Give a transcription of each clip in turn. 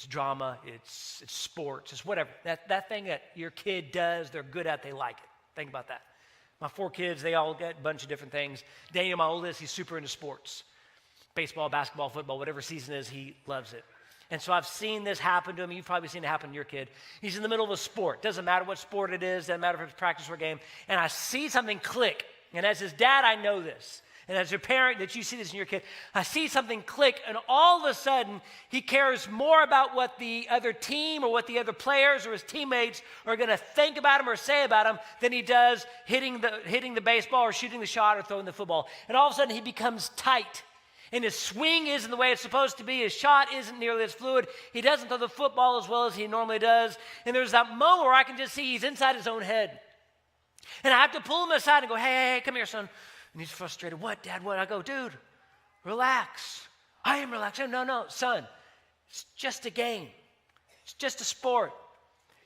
it's drama, it's sports, it's whatever. That thing that your kid does, they're good at, they like it. Think about that. My 4 kids, they all get a bunch of different things. Daniel, my oldest, he's super into sports. Baseball, basketball, football, whatever season is, he loves it. And so I've seen this happen to him. You've probably seen it happen to your kid. He's in the middle of a sport. Doesn't matter what sport it is. Doesn't matter if it's practice or a game. And I see something click. And as his dad, I know this. And as a parent, that you see this in your kid, I see something click. And all of a sudden, he cares more about what the other team or what the other players or his teammates are going to think about him or say about him than he does hitting the baseball or shooting the shot or throwing the football. And all of a sudden, he becomes tight. And his swing isn't the way it's supposed to be. His shot isn't nearly as fluid. He doesn't throw the football as well as he normally does. And there's that moment where I can just see he's inside his own head. And I have to pull him aside and go, hey, come here, son. And he's frustrated. What, Dad, what? I go, dude, relax. I am relaxed. No, son, it's just a game. It's just a sport.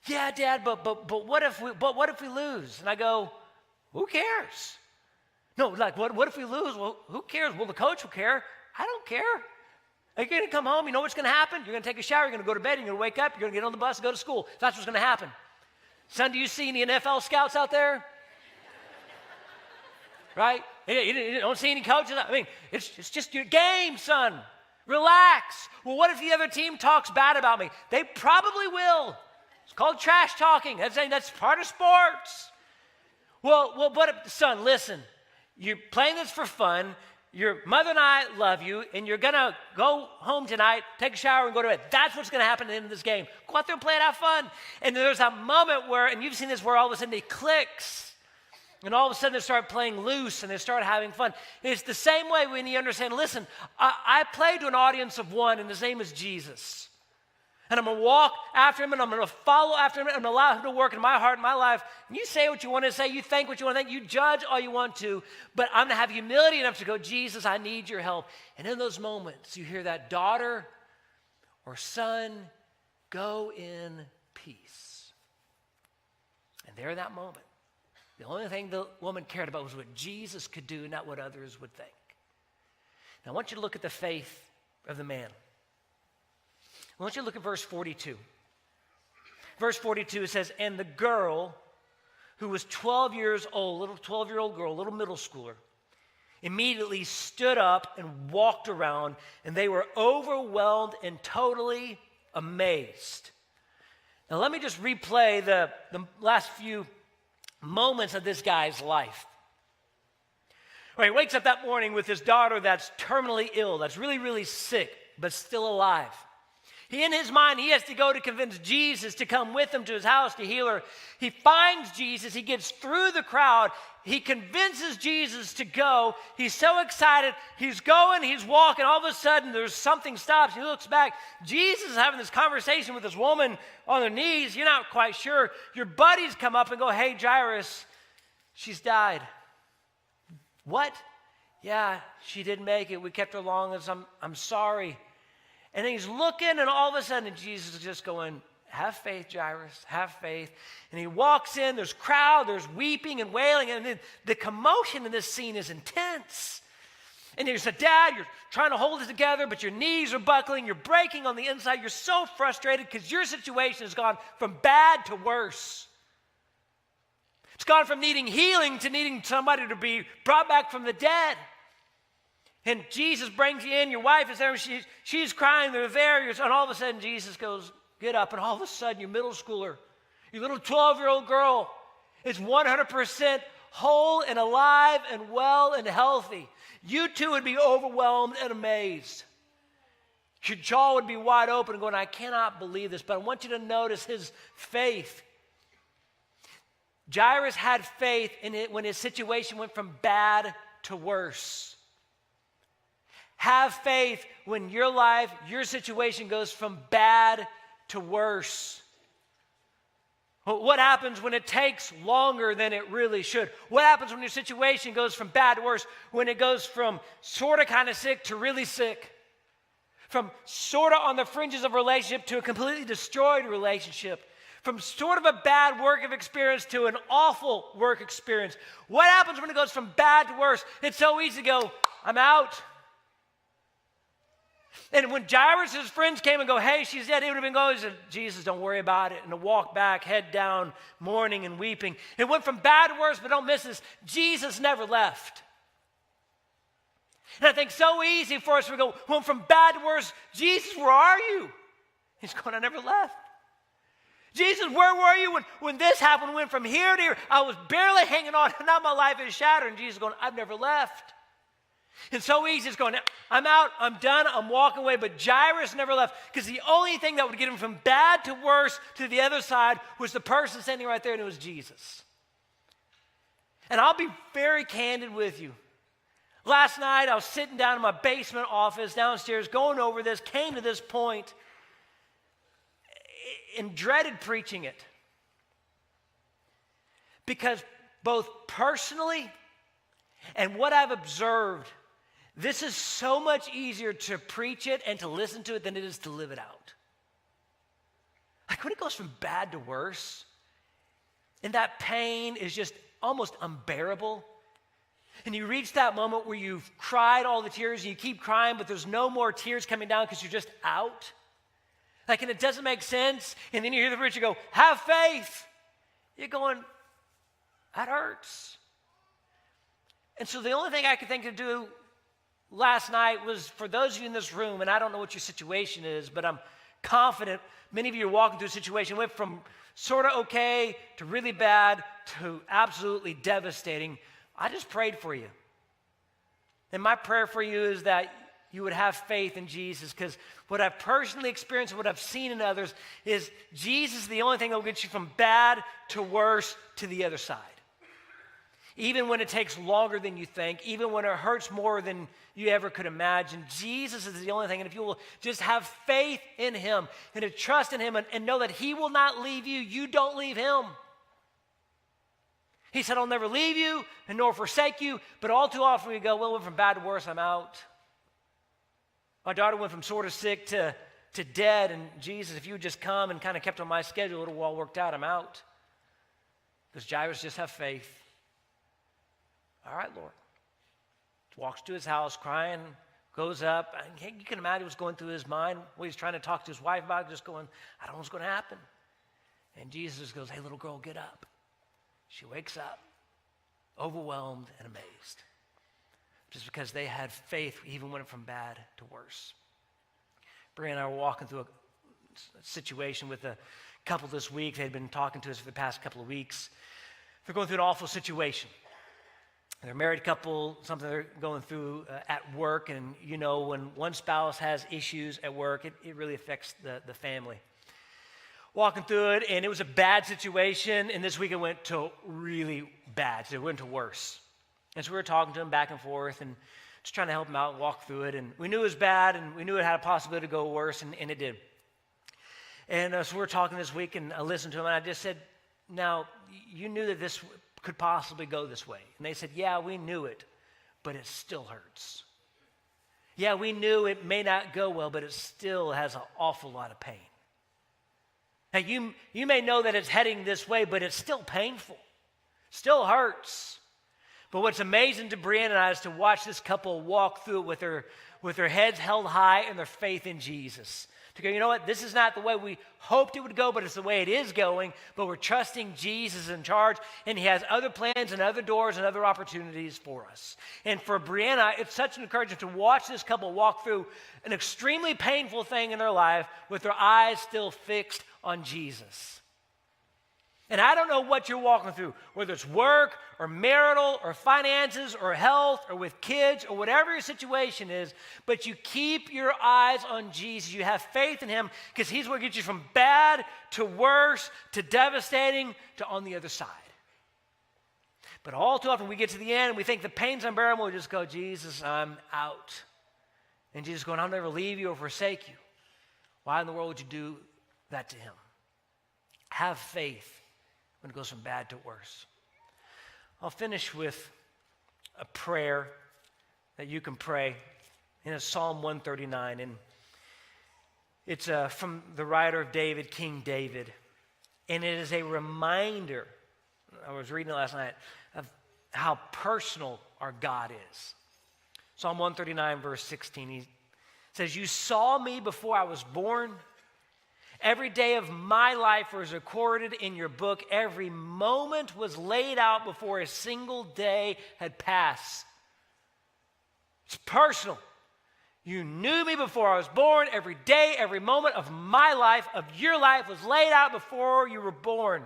Yeah, Dad, but what if we lose? And I go, who cares? No, like, what if we lose? Well, who cares? Well, the coach will care. I don't care. You're going to come home. You know what's going to happen? You're going to take a shower. You're going to go to bed. You're going to wake up. You're going to get on the bus and go to school. That's what's going to happen. Son, do you see any NFL scouts out there? Right? You don't see any coaches. I mean, it's just your game, son. Relax. Well, what if the other team talks bad about me? They probably will. It's called trash talking. That's part of sports. Well, son, listen. You're playing this for fun. Your mother and I love you, and you're going to go home tonight, take a shower, and go to bed. That's what's going to happen at the end of this game. Go out there and play it, have fun. And there's a moment where, and you've seen this, where all of a sudden he clicks, and all of a sudden they start playing loose, and they start having fun. It's the same way when you understand, listen, I play to an audience of one, and his name is Jesus. And I'm going to walk after him, and I'm going to follow after him, and I'm going to allow him to work in my heart and my life. And you say what you want to say. You think what you want to think. You judge all you want to. But I'm going to have humility enough to go, Jesus, I need your help. And in those moments, you hear that daughter or son, go in peace. And there in that moment, the only thing the woman cared about was what Jesus could do, not what others would think. Now, I want you to look at the faith of the man. I want you to look at verse 42. Verse 42, it says, and the girl who was 12 years old, little 12-year-old girl, little middle schooler, immediately stood up and walked around, and they were overwhelmed and totally amazed. Now let me just replay the last few moments of this guy's life. He wakes up that morning with his daughter that's terminally ill, that's really, really sick, but still alive. In his mind, he has to go to convince Jesus to come with him to his house to heal her. He finds Jesus. He gets through the crowd. He convinces Jesus to go. He's so excited. He's going. He's walking. All of a sudden, there's something stops. He looks back. Jesus is having this conversation with this woman on her knees. You're not quite sure. Your buddies come up and go, hey, Jairus, she's died. What? Yeah, she didn't make it. We kept her long. I'm sorry. And then he's looking, and all of a sudden, Jesus is just going, have faith, Jairus, have faith. And he walks in, there's crowd, there's weeping and wailing, and then the commotion in this scene is intense. And there's a dad, you're trying to hold it together, but your knees are buckling, you're breaking on the inside, you're so frustrated because your situation has gone from bad to worse. It's gone from needing healing to needing somebody to be brought back from the dead. And Jesus brings you in, your wife is there, she's crying, they're there, and all of a sudden Jesus goes, get up, and all of a sudden your middle schooler, your little 12-year-old girl is 100% whole and alive and well and healthy. You too would be overwhelmed and amazed. Your jaw would be wide open and going, I cannot believe this, but I want you to notice his faith. Jairus had faith in it when his situation went from bad to worse. Have faith when your life, your situation goes from bad to worse. What happens when it takes longer than it really should? What happens when your situation goes from bad to worse? When it goes from sort of kind of sick to really sick? From sort of on the fringes of a relationship to a completely destroyed relationship? From sort of a bad work experience to an awful work experience? What happens when it goes from bad to worse? It's so easy to go, I'm out. And when Jairus' friends came and go, hey, she's dead, he would have been going, Jesus, don't worry about it. And to walk back, head down, mourning and weeping. It went from bad to worse, but don't miss this. Jesus never left. And I think so easy for us to go, went from bad to worse. Jesus, where are you? He's going, I never left. Jesus, where were you when this happened? Went from here to here. I was barely hanging on, and now my life is shattered. And Jesus is going, I've never left. And so easy, it's going, I'm out, I'm done, I'm walking away. But Jairus never left, because the only thing that would get him from bad to worse to the other side was the person standing right there, and it was Jesus. And I'll be very candid with you. Last night, I was sitting down in my basement office downstairs, going over this, came to this point, and dreaded preaching it. Because both personally and what I've observed, this is so much easier to preach it and to listen to it than it is to live it out. Like when it goes from bad to worse, and that pain is just almost unbearable, and you reach that moment where you've cried all the tears, and you keep crying, but there's no more tears coming down because you're just out. Like, and it doesn't make sense, and then you hear the preacher go, have faith. You're going, that hurts. And so the only thing I could think to do last night was, for those of you in this room, and I don't know what your situation is, but I'm confident many of you are walking through a situation, went from sort of okay to really bad to absolutely devastating. I just prayed for you. And my prayer for you is that you would have faith in Jesus, because what I've personally experienced and what I've seen in others is Jesus is the only thing that will get you from bad to worse to the other side. Even when it takes longer than you think, even when it hurts more than you ever could imagine, Jesus is the only thing. And if you will just have faith in him and to trust in him and know that he will not leave you, you don't leave him. He said, I'll never leave you and nor forsake you. But all too often we go, well, went from bad to worse, I'm out. My daughter went from sort of sick to dead. And Jesus, if you would just come and kind of kept on my schedule, it would have all worked out. I'm out. Because Jairus just have faith. All right, Lord. Walks to his house crying, goes up. And you can imagine what's going through his mind, what he's trying to talk to his wife about, just going, I don't know what's going to happen. And Jesus goes, hey, little girl, get up. She wakes up, overwhelmed and amazed, just because they had faith even when it went from bad to worse. Bria and I were walking through a situation with a couple this week. They'd been talking to us for the past couple of weeks. They're going through an awful situation. They're a married couple, something they're going through at work. And you know, when one spouse has issues at work, it really affects the family. Walking through it, and it was a bad situation. And this week it went to really bad. So it went to worse. And so we were talking to them back and forth and just trying to help them out and walk through it. And we knew it was bad, and we knew it had a possibility to go worse, and it did. And so we were talking this week, and I listened to them, and I just said, now, you knew that this could possibly go this way. And they said, yeah, we knew it, but it still hurts. Yeah, we knew it may not go well, but it still has an awful lot of pain. Now, you may know that it's heading this way, but it's still painful. Still hurts. But what's amazing to Brianna and I is to watch this couple walk through it with their heads held high and their faith in Jesus. To go, you know what, this is not the way we hoped it would go, but it's the way it is going. But we're trusting Jesus in charge, and he has other plans and other doors and other opportunities for us. And for Brianna, it's such an encouragement to watch this couple walk through an extremely painful thing in their life with their eyes still fixed on Jesus. And I don't know what you're walking through, whether it's work or marital or finances or health or with kids or whatever your situation is, but you keep your eyes on Jesus. You have faith in him, because he's what gets you from bad to worse to devastating to on the other side. But all too often we get to the end and we think the pain's unbearable. We just go, Jesus, I'm out. And Jesus going, I'll never leave you or forsake you. Why in the world would you do that to him? Have faith when it goes from bad to worse. I'll finish with a prayer that you can pray in Psalm 139. And it's from the writer of David, King David. And it is a reminder, I was reading it last night, of how personal our God is. Psalm 139, verse 16, says, you saw me before I was born. Every day of my life was recorded in your book. Every moment was laid out before a single day had passed. It's personal. You knew me before I was born. Every day, every moment of my life, of your life, was laid out before you were born.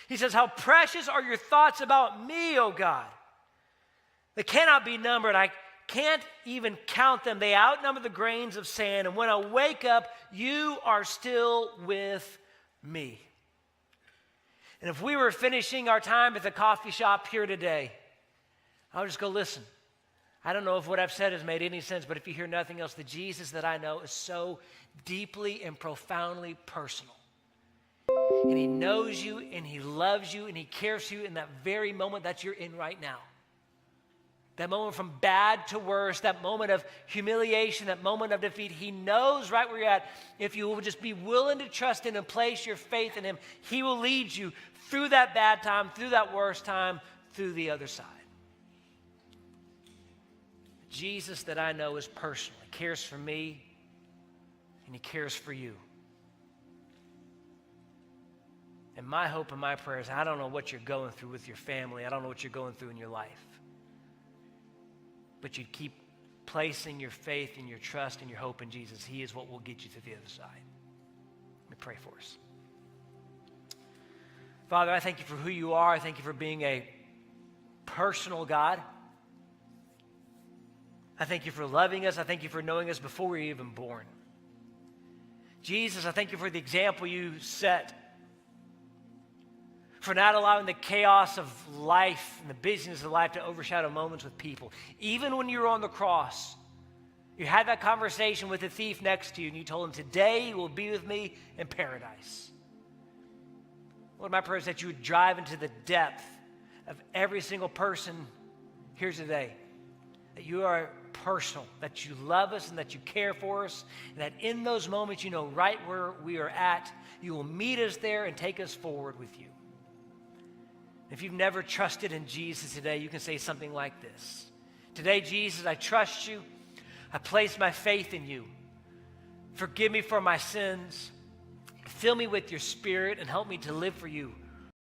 He says, how precious are your thoughts about me, O God. They cannot be numbered. I can't even count them. They outnumber the grains of sand. And when I wake up, you are still with me. And if we were finishing our time at the coffee shop here today, I would just go, listen, I don't know if what I've said has made any sense, but if you hear nothing else, the Jesus that I know is so deeply and profoundly personal. And he knows you, and he loves you, and he cares for you in that very moment that you're in right now. That moment from bad to worse, that moment of humiliation, that moment of defeat. He knows right where you're at. If you will just be willing to trust him and place your faith in him, he will lead you through that bad time, through that worst time, through the other side. Jesus that I know is personal. He cares for me, and he cares for you. And my hope and my prayer is, I don't know what you're going through with your family. I don't know what you're going through in your life. But you keep placing your faith and your trust and your hope in Jesus. He is what will get you to the other side. Let me pray for us. Father, I thank you for who you are. I thank you for being a personal God. I thank you for loving us. I thank you for knowing us before we were even born. Jesus, I thank you for the example you set, for not allowing the chaos of life and the busyness of life to overshadow moments with people. Even when you were on the cross, you had that conversation with the thief next to you, and you told him, today you will be with me in paradise. Lord, my prayer is that you would drive into the depth of every single person here today, that you are personal, that you love us and that you care for us, and that in those moments you know right where we are at, you will meet us there and take us forward with you. If you've never trusted in Jesus today, you can say something like this. Today, Jesus, I trust you. I place my faith in you. Forgive me for my sins. Fill me with your spirit and help me to live for you